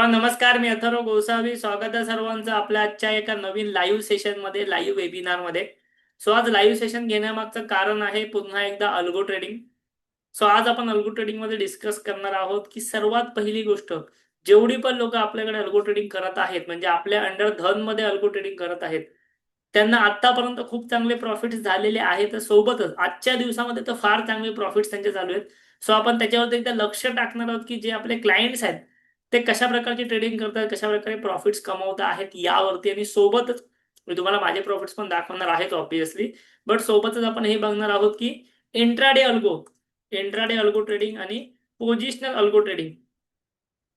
नमस्कार. मी अथर्व गोसावी. स्वागत आहे सर्वांचं आपल्या आजच्या एका नवीन लाईव्ह सेशन मध्ये, लाईव्ह वेबिनार मध्ये. आज लाईव्ह सेशन घेण्यामागचं कारण आहे पुन्हा एकदा अल्गो ट्रेडिंग. आज आपण अल्गो ट्रेडिंग मध्ये डिस्कस करणार आहोत की सर्वात पहिली गोष्ट, जेवढी पण लोक आपल्याकडे अल्गो ट्रेडिंग करत आहेत, म्हणजे आपल्या अंडर धन मध्ये अल्गो ट्रेडिंग करत आहेत, त्यांना आतापर्यंत खूप चांगले प्रॉफिट्स झालेले आहेत. सोबतच आजच्या दिवसामध्ये तर फार चांगले प्रॉफिट्स त्यांचे चालू आहेत. आपण त्याच्यावरती एकदा लक्ष टाकणार आहोत की जे आपले क्लायंट्स आहेत ते कशा प्रकारची ट्रेडिंग करतात, कशा प्रकारे प्रॉफिट्स कमवत आहेत यावरती. आणि सोबतच मी तुम्हाला माझे प्रॉफिट्स पण दाखवणार आहेत ऑब्विसली. बट सोबतच आपण हे बघणार आहोत की intraday algo intraday algo trading आणि पोझिशनल अल्गो ट्रेडिंग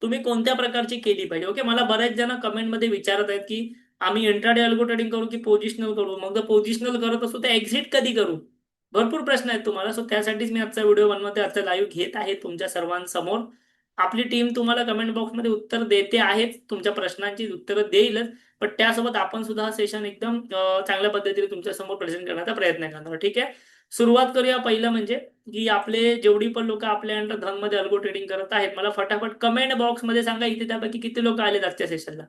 तुम्ही कोणत्या प्रकारची केली पाहिजे. ओके, मला बरेच जण कमेंटमध्ये विचारत आहेत की आम्ही इंट्राडे अल्गो ट्रेडिंग करू की पोझिशनल करू, मग जर पोझिशनल करत असू तर एक्झिट कधी करू. भरपूर प्रश्न आहेत तुम्हाला. त्यासाठीच मी आजचा व्हिडिओ बनवते, आजचा लाईव्ह घेत आहे तुमच्या सर्वांसमोर. आपली टीम तुम्हाला कमेंट बॉक्समध्ये उत्तर देते आहे, तुमच्या प्रश्नांची उत्तरं देईलच. पण त्यासोबत आपण सुद्धा हा सेशन एकदम चांगल्या पद्धतीने तुमच्या समोर प्रेझेंट करण्याचा प्रयत्न करणार. ठीक आहे, सुरुवात करूया. पहिलं म्हणजे की आपले जेवढी पण लोक आपल्या अंडर धनमध्ये अल्गो ट्रेडिंग करत आहेत, मला फटाफट कमेंट बॉक्स मध्ये सांगा इथे त्यापैकी किती लोक आले आजच्या सेशनला.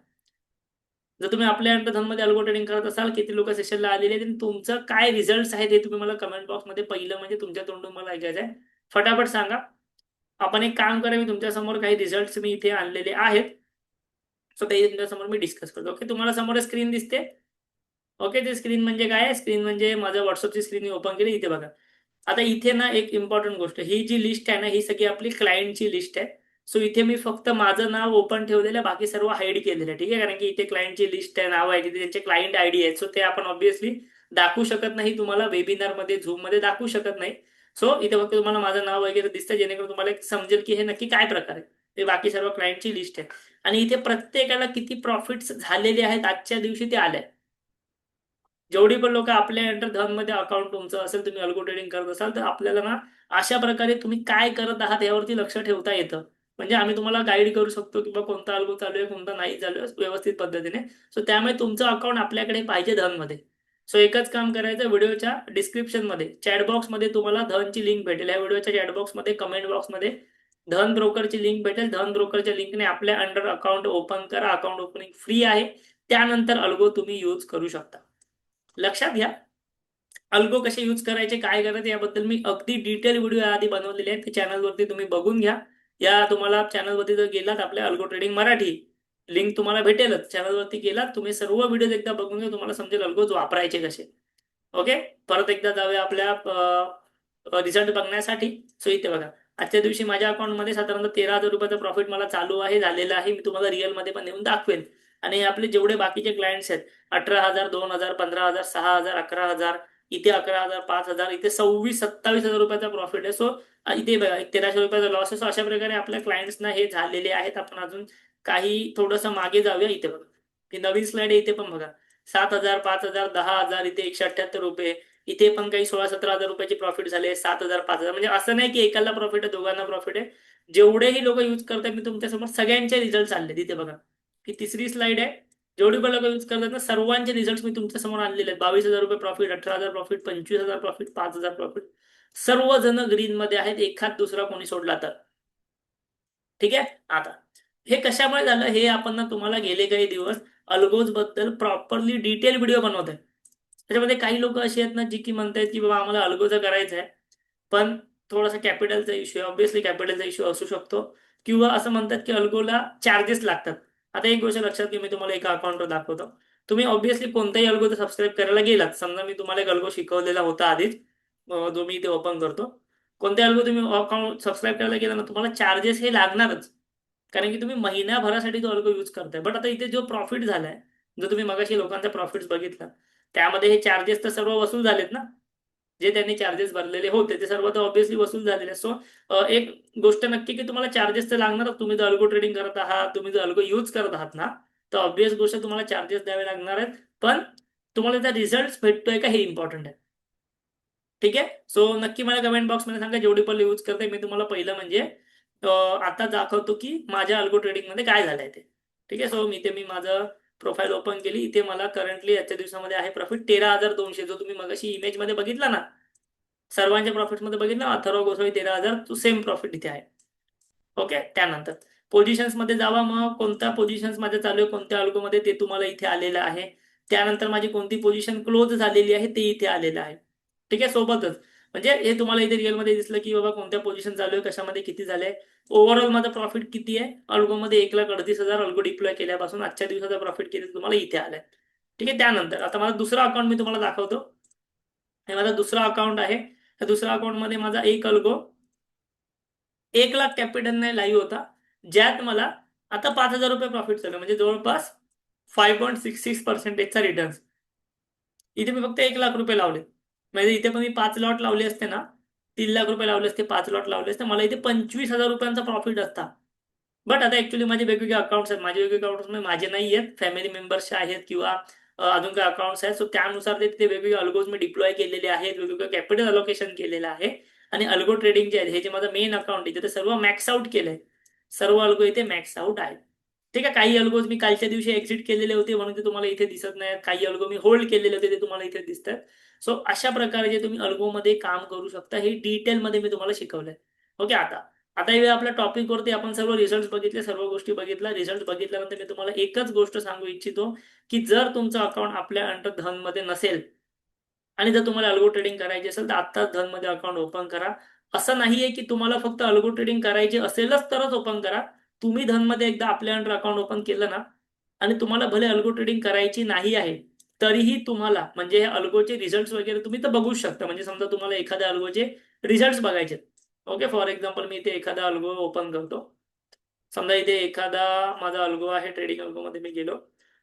जर तुम्ही आपल्या अंडर धनमध्ये अल्गो ट्रेडिंग करत असाल, किती लोक सेशनला आलेले आहेत, तुमचं काय रिझल्ट आहेत हे तुम्ही मला कमेंट बॉक्स मध्ये पहिलं म्हणजे तुमच्या तोंडून मला ऐकायचं आहे. फटाफट सांगा. आपण एक काम करा, मी तुमच्या समोर काही रिझल्ट मी इथे आणलेले आहेत. ते तुमच्या समोर मी डिस्कस करतो. ओके, तुम्हाला समोर स्क्रीन दिसते. ओके, ते स्क्रीन म्हणजे काय आहे? स्क्रीन म्हणजे माझ्या व्हॉट्सअपची स्क्रीन ओपन केली. इथे बघा. आता इथे ना एक इम्पॉर्टंट गोष्ट, ही जी लिस्ट आहे ना, ही सगळी आपली क्लायंटची लिस्ट आहे. इथे मी फक्त माझं नाव ओपन ठेवलेलं आहे, बाकी सर्व हाईड केलेलं आहे. ठीक आहे, कारण की इथे क्लायंटची लिस्ट आहे, नाव आहे, तिथे त्यांचे क्लायंट आयडी आहेत. ते आपण ऑब्व्हियसली दाखवू शकत नाही, तुम्हाला वेबिनार मध्ये झूम मध्ये दाखवू शकत नाही. इथे फक्त तुम्हाला माझं नाव वगैरे दिसतं, जेणेकरून तुम्हाला एक समजेल की हे नक्की काय प्रकार आहे. ते बाकी सर्व क्लायंटची लिस्ट आहे. आणि इथे प्रत्येकाला किती प्रॉफिट्स झालेले आहेत आजच्या दिवशी ते आले. जेवढी पण लोक आपल्या अंडर धन मध्ये अकाउंट तुमचं असेल, तुम्ही अल्गो ट्रेडिंग करत असाल, तर आपल्याला ना अशा प्रकारे तुम्ही काय करत आहात यावरती लक्ष ठेवता येतं. म्हणजे आम्ही तुम्हाला गाईड करू शकतो की कोणता अल्गो चालू आहे, कोणता नाही चालू आहे व्यवस्थित पद्धतीने. त्यामुळे तुमचं अकाउंट आपल्याकडे पाहिजे धन मध्ये. एकच काम करायचं, व्हिडिओच्या डिस्क्रिप्शन मध्ये चॅटबॉक्स मध्ये तुम्हाला धनची लिंक भेटेल. या व्हिडिओच्या चॅटबॉक्स मध्ये कमेंट बॉक्स मध्ये धन ब्रोकरची लिंक भेटेल. धन ब्रोकरच्या लिंकने आपल्या अंडर अकाउंट ओपन करा. अकाउंट ओपनिंग फ्री आहे. त्यानंतर अल्गो तुम्ही यूज करू शकता. लक्षात घ्या, अल्गो कसे यूज करायचे, काय करायचे याबद्दल मी अगदी डिटेल व्हिडिओ आधी बनवलेले आहेत. ते चॅनलवरती तुम्ही बघून घ्या. या तुम्हाला चॅनलवरती जर गेलात, आपल्या अल्गो ट्रेडिंग मराठी लिंक तुम्हाला भेटेलच. चॅनलवरती गेलात तुम्ही, सर्व व्हिडिओ एकदा बघून घ्या, तुम्हाला समजेल अल्गोज वापरायचे कसे. ओके, परत एकदा जाऊया आपल्या रिझल्ट बघण्यासाठी. इथे बघा, आजच्या दिवशी माझ्या अकाउंटमध्ये साधारणतः 13,000 रुपयाचा प्रॉफिट मला चालू आहे, झालेला आहे. मी तुम्हाला रिअल मध्ये पण नेऊन दाखवेल. आणि हे आपले जेवढे बाकीचे क्लायंट्स आहेत, 18,000, 2,000, 15,000, 6,000, 11,000, इथे 11,000, 5,000, इथे 26,000-27,000 रुपयाचा प्रॉफिट आहे. इथे बघा 1,300 रुपयाचा लॉस आहे. अशा प्रकारे आपल्या क्लायंट्सना हे झालेले आहेत. आपण अजून काही थोडंसं मागे जाऊया. इथे बघा, ही नवीन स्लाइड आहे. इथे पण बघा 7,000, 5,000, 10,000, इथे 178 रुपये. इथे पण काही 16-17,000 रुपयाचे प्रॉफिट झाले. 7,000, 5,000. म्हणजे असं नाही की एकाला प्रॉफिट आहे, दोघांना प्रॉफिट आहे. जेवढेही लोक यूज करतात, मी तुमच्यासमोर सगळ्यांचे रिझल्ट आणले. तिथे बघा, ही तिसरी स्लाइड आहे. जेवढी पण लोक यूज करतात ना, सर्वांचे रिझल्ट मी तुमच्या समोर आणलेले आहेत. 22,000 रुपये प्रॉफिट, 18,000 प्रॉफिट, 25,000 प्रॉफिट, 5,000 प्रॉफिट. सर्वजण ग्रीन मध्ये आहेत, एखाद दुसरा कोणी सोडला तर. ठीक आहे, आता हे कशामुळे झालं हे आपण ना तुम्हाला गेले काही दिवस अल्गोज बद्दल प्रॉपरली डिटेल व्हिडिओ बनवत आहे. त्याच्यामध्ये काही लोक असे आहेत ना, जी की म्हणतायत की बाबा आम्हाला अल्गोचं करायचं आहे, पण थोडासा कॅपिटलचा इश्यू आहे. ऑब्व्हियसली कॅपिटलचा इश्यू असू शकतो. किंवा असं म्हणतात की अल्गोला चार्जेस लागतात. आता एक गोष्ट लक्षात घ्या, मी तुम्हाला एका अकाउंटवर दाखवतो. तुम्ही ऑब्व्हियसली कोणताही अल्गो सबस्क्राईब करायला गेलात, समजा मी तुम्हाला एक अल्गो शिकवलेला होता आधीच, जो मी इथे ओपन करतो. कोणत्या अल्गो तुम्ही अकाउंट सबस्क्राईब करायला गेला ना, तुम्हाला चार्जेस हे लागणारच. कारण की तुम्ही महिन्याभरासाठी तो अल्गो यूज करताय. बट आता इथे जो प्रॉफिट झालाय, जो तुम्ही मगाशी लोकांचा प्रॉफिट बघितला, त्यामध्ये हे चार्जेस तर सर्व वसूल झालेत ना. जे त्यांनी चार्जेस भरलेले होते ते सर्व तर ऑब्व्हियसली वसूल झालेले. एक गोष्ट नक्की की तुम्हाला चार्जेस तर लागणार. तुम्ही जर अल्गो ट्रेडिंग करत आहात, तुम्ही जर अल्गो यूज करत आहात ना, तर ऑब्व्हियस गोष्ट तुम्हाला चार्जेस द्यावे लागणार आहेत. पण तुम्हाला त्याचा रिझल्ट भेटतोय का हे इम्पॉर्टंट आहे. ठीक आहे, नक्की मला कमेंट बॉक्समध्ये सांगा जेवढी पण यूज करते. मी तुम्हाला पहिलं म्हणजे आता दाखवतो की माझ्या अल्गो ट्रेडिंग मध्ये काय झालंय ते. ठीक आहे, मी माझं प्रोफाईल ओपन केली. इथे मला करंटली आजच्या दिवसामध्ये आहे प्रॉफिट 13,200. जो तुम्ही मगाशी इमेज मध्ये बघितला ना, सर्वांच्या प्रॉफिट मध्ये बघितलं, अथर्व गोसावी 13,000, तो सेम प्रॉफिट इथे आहे. ओके, त्यानंतर पोझिशन्स मध्ये जावा, मग कोणत्या पोझिशन्स माझ्या चालू आहे कोणत्या अल्गोमध्ये ते तुम्हाला इथे आलेलं आहे. त्यानंतर माझी कोणती पोझिशन क्लोज झालेली आहे ते इथे आलेलं आहे. ठीक आहे, सोबतच म्हणजे हे तुम्हाला इथे रिअलमध्ये दिसलं की बाबा कोणत्या पोझिशन चालू आहे, कशामध्ये किती झालंय, ओव्हरऑल माझं प्रॉफिट किती आहे अल्गोमध्ये 1,38,000 अल्गो डिप्लॉय केल्यापासून आजच्या दिवसाचा प्रॉफिट किती तुम्हाला इथे आलाय. ठीक आहे, त्यानंतर आता माझा दुसरा अकाउंट मी तुम्हाला दाखवतो. हे माझा दुसरा अकाउंट आहे. या दुसऱ्या अकाउंटमध्ये माझा एक अल्गो 1,00,000 कॅपिटलने लाईव्ह होता, ज्यात मला आता 5,000 रुपये प्रॉफिट झालं, म्हणजे जवळपास 5.66%चा रिटर्न. इथे मी फक्त 1,00,000 रुपये लावले, म्हणजे इथे पण मी 5 लॉट लावले असते ना, 3,00,000 रुपये लावले असते, 5 लॉट लावले असते, मला इथे 25,000 रुपयांचा प्रॉफिट असता. बट आता ऍक्च्युली माझे वेगवेगळे अकाउंट्स आहेत, माझे वेगवेगळे अकाउंट्स माझे नाही आहेत, फॅमिली मेंबर्सचे आहेत किंवा अजून काही अकाउंट्स आहेत. सो त्यानुसार ते वेगवेगळे अल्गोज मी डिप्लॉय केलेले आहेत, वेगवेगळे कॅपिटल अलोकेशन केलेलं आहे. आणि अल्गो ट्रेडिंग जे आहे, हे जे माझं मेन अकाउंट आहे, ते सर्व मॅक्स आउट केलंय. सर्व अल्गो इथे मॅक्स आउट आहे. ठीक आहे, काही अल्गोज मी कालच्या दिवशी एक्झिट केलेले होते म्हणून ते तुम्हाला इथे दिसत नाही, काही अल्गो मी होल्ड केलेले होते ते तुम्हाला इथे दिसतात. सो अशा प्रकारे जे तुम्ही अल्गोमध्ये काम करू शकता हे डिटेलमध्ये मी तुम्हाला शिकवलंय. ओके, आता आता हे आपल्या टॉपिकवरती आपण सर्व रिझल्ट बघितले, सर्व गोष्टी बघितल्या. रिझल्ट बघितल्यानंतर मी तुम्हाला एकच गोष्ट सांगू इच्छितो की जर तुमचं अकाउंट आपल्या अंडर धनमध्ये नसेल आणि जर तुम्हाला अल्गो ट्रेडिंग करायची असेल तर आत्ताच धनमध्ये अकाउंट ओपन करा. असं नाहीये की तुम्हाला फक्त अल्गो ट्रेडिंग करायची असेलच तरच ओपन करा. तुम्ही धनमध्ये एकदा आपल्या अंडर अकाउंट ओपन केलं ना आणि तुम्हाला भले अल्गो ट्रेडिंग करायची नाही आहे तरीही तुम्हाला म्हणजे हे अल्गोचे रिझल्ट वगैरे तुम्ही तर बघूच शकता. म्हणजे समजा तुम्हाला एखाद्या अल्गोचे रिझल्ट बघायचे, ओके, फॉर एक्झाम्पल मी इथे एखादा अल्गो ओपन करतो. समजा इथे एखादा माझा अल्गो आहे, ट्रेडिंग अल्गो मध्ये मी गेलो.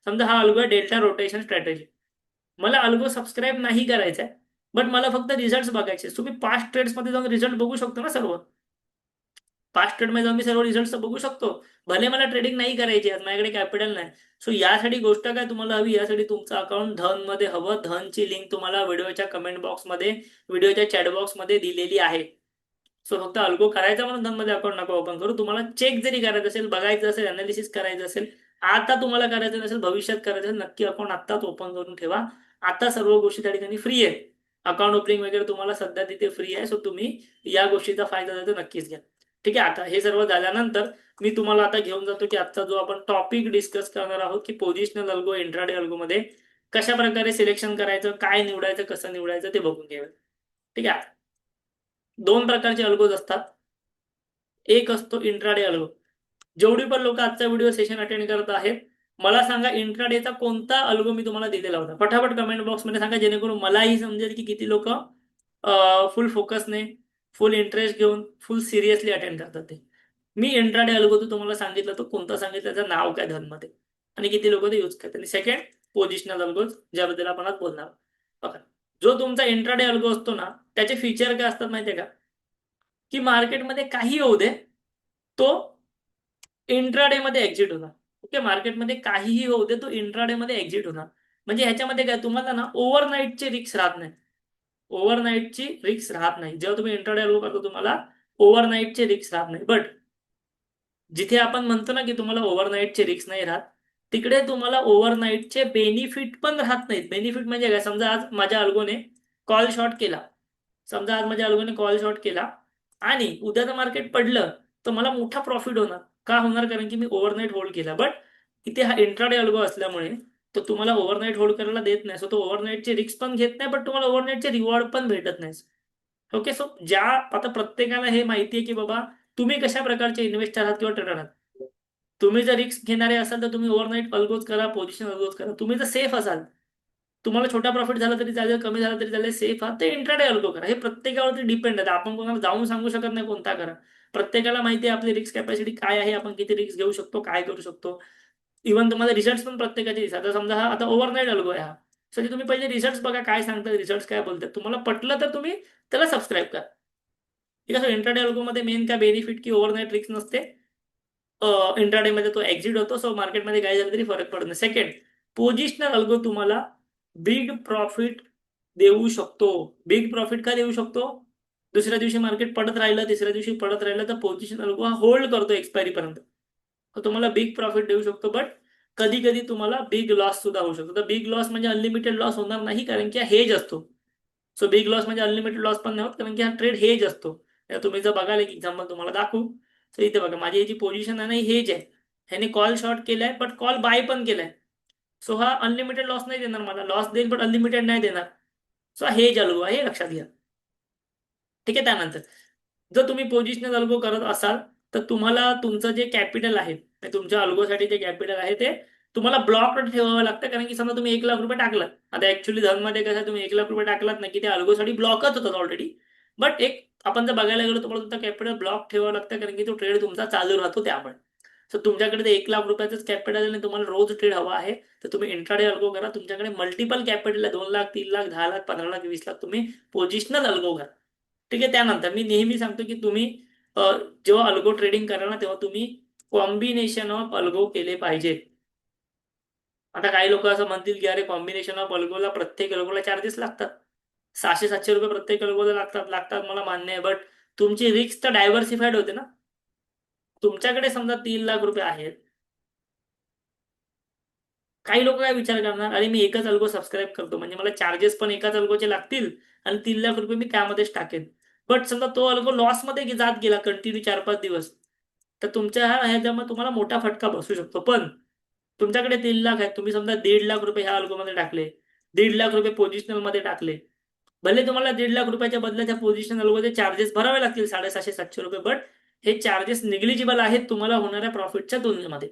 समजा हा अल्गो आहे डेल्टा रोटेशन स्ट्रॅटेजी. मला अल्गो सबस्क्राईब नाही करायचा आहे, बट मला फक्त रिझल्ट बघायचे. तुम्ही पास्ट ट्रेड्स मध्ये जाऊन रिझल्ट बघू शकतो ना सर्व. पास्ट ट्रेड मध्ये जाऊन मी सर्व रिझल्ट बघू शकतो. भले मला ट्रेडिंग नाही करायची आहे, माझ्याकडे कॅपिटल नाही. सो यासाठी गोष्ट काय तुम्हाला हवी, यासाठी तुमचं अकाउंट धन मध्ये हवं. धनची लिंक तुम्हाला व्हिडिओच्या कमेंट बॉक्समध्ये, व्हिडिओच्या चॅट बॉक्समध्ये दिलेली आहे. सो फक्त अल्गो करायचा म्हणून धनमध्ये अकाउंट नका ओपन करू. तुम्हाला चेक जरी करायचं असेल, बघायचं असेल, अनालिसिस करायचं असेल, आता तुम्हाला करायचं नसेल, भविष्यात करायचं असेल, नक्की अकाउंट आत्ताच ओपन करून ठेवा. आता सर्व गोष्टी त्या ठिकाणी फ्री आहे. अकाउंट ओपनिंग वगैरे तुम्हाला सध्या तिथे फ्री आहे. सो तुम्ही या गोष्टीचा फायदा देतो नक्कीच घ्या. ठीक आहे, आता हे सर्व झाल्यानंतर मी तुम्हाला आता घेऊन जातो की आजचा जो आपण टॉपिक डिस्कस करणार आहोत की पोझिशनल अल्गो, इंट्राडे अल्गो मध्ये कशा प्रकारे सिलेक्शन करायचं, काय निवडायचं, कसं निवडायचं ते बघून घ्यावे. ठीक आहे, दोन प्रकारचे अल्गोज असतात. एक असतो इंट्राडे अल्गो. जेवढी पण लोक आजचा व्हिडिओ सेशन अटेंड करत आहेत, मला सांगा इंट्राडेचा कोणता अल्गो मी तुम्हाला दिलेला होता. फटाफट कमेंट बॉक्स मध्ये सांगा, जेणेकरून मलाही समजेल की किती लोक फुल फोकसने, फुल इंटरेस्ट घेऊन, फुल सिरियसली अटेंड करतात ते. मी इंट्राडे अल्गो तुम्हाला सांगितलं, तो कोणता सांगितलं, त्याचं नाव काय धनमध्ये, आणि किती लोक ते यूज करतात. आणि सेकंड पोझिशनल अल्गोज, ज्याबद्दल आपण आज बोलणार. बघा, जो तुमचा इंट्राडे अल्गो असतो ना, त्याचे फीचर काय असतात माहितीये का, की मार्केटमध्ये काही होऊ दे, तो इंट्राडे मध्ये एक्झिट होणार. ओके, मार्केटमध्ये काहीही होऊ दे, तो इंट्राडे मध्ये एक्झिट होणार. म्हणजे ह्याच्यामध्ये काय तुम्हाला ना ओव्हरनाईटची रिस्क राहत नाही. ओव्हरनाईटची रिस्क राहत नाही. जेव्हा तुम्ही इंट्राडे अल्गो करतो तुम्हाला ओव्हरनाईटची रिस्क राहत नाही. बट जिथे आपण म्हणतो ना की तुम्हाला ओव्हरनाईटचे रिस्क नाही राहत, तिकडे तुम्हाला ओव्हरनाईटचे बेनिफिट पण राहत नाहीत. बेनिफिट म्हणजे काय, समजा आज माझ्या अल्गोने कॉल शॉर्ट केला, समजा आज माझ्या अल्गोने कॉल शॉर्ट केला आणि उद्याचं मार्केट पडलं तर मला मोठा प्रॉफिट होणार. का होणार, कारण की मी ओव्हरनाईट होल्ड केला. बट इथे हा इंट्राडे अल्गो असल्यामुळे तो तुम्हाला ओव्हरनाईट होल्ड करायला देत नाही. सो तो ओव्हरनाईटचे रिस्क पण घेत नाही, बट तुम्हाला ओव्हरनाईटचे रिवॉर्ड पण भेटत नाही. ओके, सो ज्या आता प्रत्येकाला हे माहिती आहे की बाबा तुम्ही कशा प्रकारचे इन्व्हेस्टर आहात किंवा ट्रेडर आहात. तुम्ही जर रिस्क घेणारे असाल तर तुम्ही ओव्हरनाईट अल्गोज करा, पोझिशन अल्गोज करा. तुम्ही जर सेफ असाल, तुम्हाला छोटा प्रॉफिट झाला तरी चालेल, कमी झाला तरी चालेल, सेफ आहात, तर इंट्राडे अल्गो करा. हे प्रत्येकावरती डिपेंड आहे. आपण कोणाला जाऊन सांगू शकत नाही कोणता करा. प्रत्येकाला माहिती आहे आपली रिस्क कॅपॅसिटी काय आहे, आपण किती रिस्क घेऊ शकतो, काय करू शकतो. इव्हन तुम्हाला रिझल्ट पण प्रत्येकाचे दिसतात. आता समजा हा आता ओव्हरनाईट अल्गो आहे हा, सो तुम्ही पहिले रिझल्ट बघा, काय सांगतात रिझल्ट, काय बोलतात. तुम्हाला पटलं तर तुम्ही त्याला सबस्क्राईब करा. ठीक आहे, सो इंट्राडे अल्गो मध्ये मेन काय बेनिफिट की ओव्हरनाईट रिस्क नसते. इंट्राडे मध्ये तो एक्झिट होतो. सो मार्केटमध्ये काय झालं तरी फरक पडत नाही. सेकंड, पोझिशनल अल्गो तुम्हाला बिग प्रॉफिट देऊ शकतो. बिग प्रॉफिट का देऊ शकतो, दुसऱ्या दिवशी मार्केट पडत राहिलं, तिसऱ्या दिवशी पडत राहिलं, तर पोझिशन अल्गो हा होल्ड करतो एक्सपायरी पर्यंत. तर तुम्हाला बिग प्रॉफिट देऊ शकतो. बट कधी कधी तुम्हाला बिग लॉस सुद्धा होऊ शकतो. तर बिग लॉस म्हणजे अनलिमिटेड लॉस होणार नाही, कारण की हा हेज असतो. सो बिग लॉस म्हणजे अनलिमिटेड लॉस पण नाही होत, कारण की हा ट्रेड हेज असतो. तुम्ही जर बघाल एक एक्झाम्पल तुम्हाला दाखवू. सो इथे बघा माझी जी पोझिशन आहे ना हेज आहे, ह्याने कॉल शॉर्ट केलाय बट कॉल बाय पण केलाय. सो हा अनलिमिटेड लॉस नाही देणार, मला लॉस देईल बट अनलिमिटेड नाही देणार. सो हेज अल्गो आहे, हे लक्षात घ्या. ठीक आहे. त्यानंतर जर तुम्ही पोझिशनल अल्गो करत असाल तर तुम्हाला तुमचं जे कॅपिटल आहे, तुमच्या अल्गोसाठी जे कॅपिटल आहे ते तुम्हाला ब्लॉक ठेवावं लागतं. कारण की समजा तुम्ही 1 लाख रुपये टाकलात, आता ऍक्च्युली धनमध्ये कसं तुम्ही 1 लाख रुपये टाकलात ना की ते अल्गोसाठी ब्लॉकच होतात ऑलरेडी. बट एक आपण जर बघायला गेलो तुम्हाला तुमचा कॅपिटल ब्लॉक ठेवावं लागतं, कारण की तो ट्रेड तुमचा चालू राहतो त्यामुळे. सो तुमच्याकडे ते 1 लाख रुपयाचंच कॅपिटल आणि तुम्हाला रोज ट्रेड हवा आहे तर तुम्ही इंट्राडे अल्गो करा. तुमच्याकडे मल्टिपल कॅपिटल आहे, 2 लाख, 3 लाख, 10 लाख, 15 लाख, 20 लाख, तुम्ही पोझिशनल अल्गो करा. ठीक आहे. त्यानंतर मी नेहमी सांगतो की तुम्ही जेव्हा अल्गो ट्रेडिंग कराल ना तेव्हा तुम्ही कॉम्बिनेशन ऑफ अल्गो केले पाहिजे. आता काही लोक असं म्हणतील की अरे कॉम्बिनेशन ऑफ अल्गोला प्रत्येक अल्गोला चार्जेस लागतात, 600-700 रुपये प्रत्येक अल्गोला लागतात लागतात मला मान्य आहे. बट तुमची रिस्क तर डायव्हर्सिफाईड होते ना. तुमच्याकडे समजा 3 लाख रुपये आहेत, काही लोक काय विचार करणार, अरे मी एकच अल्गो सबस्क्राईब करतो म्हणजे मला चार्जेस पण एकाच अल्गोचे लागतील आणि 3 लाख रुपये मी त्यामध्येच टाकेन. बट समजा तो अल्गो लॉस मध्ये जात गेला कंटिन्यू 4-5 दिवस, तर तुमच्या ह्याच्यामध्ये तुम्हाला मोठा फटका बसू शकतो. पण तुमच्याकडे 3 लाख आहेत, तुम्ही समजा 1.5 लाख रुपये ह्या अल्गोमध्ये टाकले, 1.5 लाख रुपये पोझिशनल मध्ये टाकले. भले तुम्हाला 1.5 लाख रुपयाच्या बदल्यात त्या पोझिशनल अल्गोचे चार्जेस भरावे लागतील 750-700 रुपये, बट हे चार्जेस निग्लिजिबल आहेत तुम्हाला होणाऱ्या प्रॉफिटच्या तुलनेमध्ये.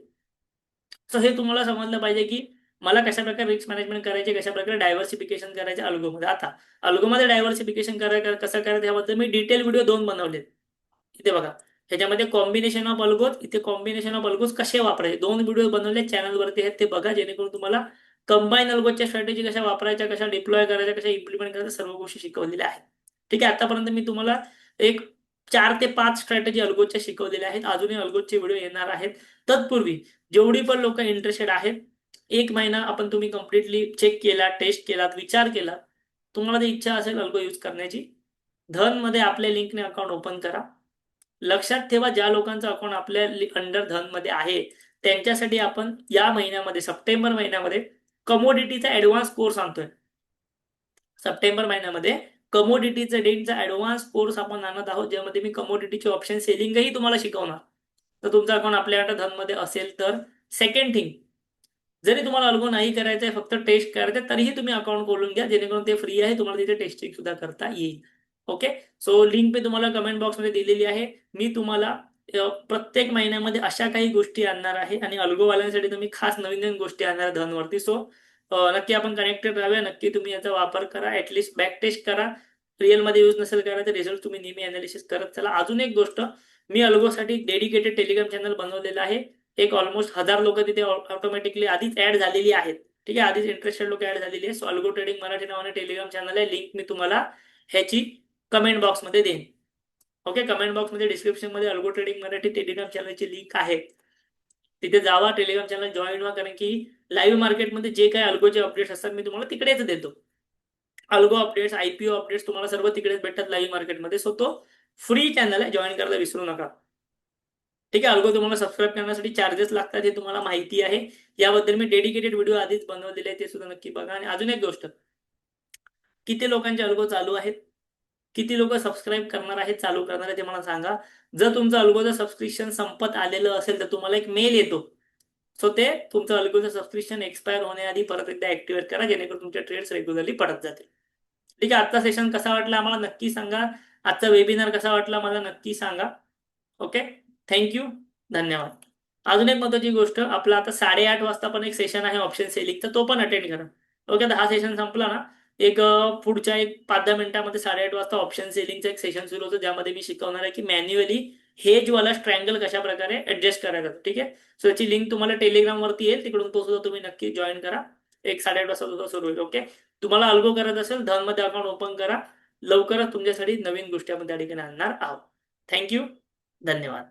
सो हे तुम्हाला समजलं पाहिजे की मला कशा प्रकारे रिस्क मॅनेजमेंट करायचे, कशा प्रकारे डायव्हर्सिफिकेशन करायचे अल्गोमध्ये. आता अल्गोमध्ये डायव्हर्सिफिकेशन कसं करायचं याबद्दल मी डिटेल व्हिडिओ 2 बनवले. इथे बघा, ह्याच्यामध्ये कॉम्बिनेशन ऑफ अल्गोज, इथे कॉम्बिनेशन ऑफ अल्गोज कसे वापरायचे 2 व्हिडिओ बनवले चॅनलवरती आहेत, ते बघा जेणेकरून तुम्हाला कंबाईन अल्गोच्या स्ट्रॅटेजी कशा वापरायच्या, कशा डिप्लॉय करायच्या, कशा इम्प्लिमेंट करायच्या, सर्व गोष्टी शिकवलेल्या आहेत. ठीक आहे. आतापर्यंत मी तुम्हाला एक 4 ते 5 स्ट्रॅटेजी अल्गोच्या शिकवलेल्या आहेत. अजूनही अल्गोचे व्हिडिओ येणार आहेत. तत्पूर्वी जेवढी पण लोक इंटरेस्टेड आहेत, 1 महिना आपण तुम्ही कम्प्लिटली चेक केला, टेस्ट केलात, विचार केला, तुम्हाला जर इच्छा असेल अल्गो यूज करण्याची, धन मध्ये आपल्या लिंकने अकाउंट ओपन करा. लक्षात ठेवा, ज्या लोकांचं अकाउंट आपल्या अंडर धन मध्ये आहे त्यांच्यासाठी आपण या महिन्यामध्ये, सप्टेंबर महिन्यामध्ये कमोडिटीचा ऍडव्हान्स कोर्स आणतोय. सप्टेंबर महिन्यामध्ये कमोडिटीचा डेटचा ऍडव्हान्स कोर्स आपण आणत आहोत, ज्यामध्ये मी कमोडिटीचे ऑप्शन सेलिंगही तुम्हाला शिकवणार. तर तुमचं अकाउंट आपल्या अंडर धन मध्ये असेल तर. सेकंड थिंग, जरी तुम्हाला अल्गो नाही करायचंय, फक्त टेस्ट करायचं, तरीही तुम्ही अकाउंट खोलून घ्या, जेणेकरून ते फ्री आहे, तुम्हाला तिथे टेस्टिंग सुद्धा करता येईल. ओके. सो लिंक मी तुम्हाला कमेंट बॉक्समध्ये दिलेली आहे. मी तुम्हाला प्रत्येक महिन्यामध्ये अशा काही गोष्टी आणणार आहे आणि अल्गोवाल्यांसाठी तुम्ही खास नवीन नवीन गोष्टी आणणार धनवरती. सो नक्की आपण कनेक्टेड राहूया. नक्की तुम्ही याचा वापर करा, ऍटलिस्ट बॅक टेस्ट करा. रिअल मध्ये यूज नसेल करायचं, रिझल्ट तुम्ही नेहमी अनालिसिस करत चला. अजून एक गोष्ट, मी अल्गोसाठी डेडिकेटेड टेलिग्राम चॅनल बनवलेलं आहे. एक ऑलमोस्ट 1000 लोक तिथे ऑटोमॅटिकली आधीच ऍड झालेली आहेत. ठीक आहे, आधीच इंटरेस्टेड लोक ऍड झालेली आहे. सो अल्गो ट्रेडिंग मराठी नावाने टेलिग्राम चॅनल आहे, लिंक मी तुम्हाला ह्याची कमेंट बॉक्समध्ये देईन. ओके. कमेंट बॉक्समध्ये डिस्क्रिप्शन मध्ये अल्गो ट्रेडिंग मराठी टेलिग्राम चॅनलची लिंक आहे, तिथे जावा, टेलिग्राम चॅनल जॉईन व्हा. कारण की लाईव्ह मार्केटमध्ये जे काही अल्गोचे अपडेट्स असतात मी तुम्हाला तिकडेच देतो. अल्गो अपडेट्स, IPO अपडेट्स तुम्हाला सर्व तिकडेच भेटतात लाईव्ह मार्केटमध्ये. सो तो फ्री चॅनल आहे, जॉईन करायला विसरू नका. ठीक आहे. अल्गो तुम्हाला सबस्क्राईब करण्यासाठी चार्जेस लागतात हे तुम्हाला माहिती आहे. याबद्दल मी डेडिकेटेड व्हिडिओ आधीच बनवलेले आहे, ते सुद्धा नक्की बघा. आणि अजून एक गोष्ट, किती लोकांचे अल्गो चालू आहेत, किती लोक सबस्क्राईब करणार आहेत, चालू करणार आहे, ते मला सांगा. जर तुमचं अल्गोचं सबस्क्रिप्शन संपत आलेलं असेल तर तुम्हाला एक मेल येतो. सो ते तुमचं अल्गोचं सबस्क्रिप्शन एक्सपायर होण्याआधी परत एकदा ऍक्टिव्हेट करा, जेणेकरून तुमच्या ट्रेड्स रेग्युलरली पडत जातील. ठीक आहे. आजचा सेशन कसा वाटला आम्हाला नक्की सांगा. आजचा वेबिनार कसा वाटला मला नक्की सांगा. ओके. थँक्यू. धन्यवाद. अजून एक महत्वाची गोष्ट, आपला आता 8:30 वाजता पण एक सेशन आहे ऑप्शन सेलिंगचा, तो पण अटेंड करा. ओके. आता हा सेशन संपला ना, एक पुढच्या एक 5-10 मिनिटांमध्ये 8:30 वाजता ऑप्शन सेलिंगचं एक सेशन सुरू होतं, ज्यामध्ये मी शिकवणार आहे की मॅन्युअली हेज वाला स्ट्रँगल कशा प्रकारे ऍडजस्ट करायचा. ठीक आहे. सो याची लिंक तुम्हाला टेलिग्राम वरती येईल, तिकडून तो सुद्धा तुम्ही नक्की जॉईन करा. एक 8:30 वाजता सुद्धा सुरू होईल. ओके. तुम्हाला अल्गो करत असेल, धनमध्ये अकाउंट ओपन करा. लवकरच तुमच्यासाठी नवीन गोष्टी आपण त्या ठिकाणी आणणार आहोत. थँक्यू. धन्यवाद.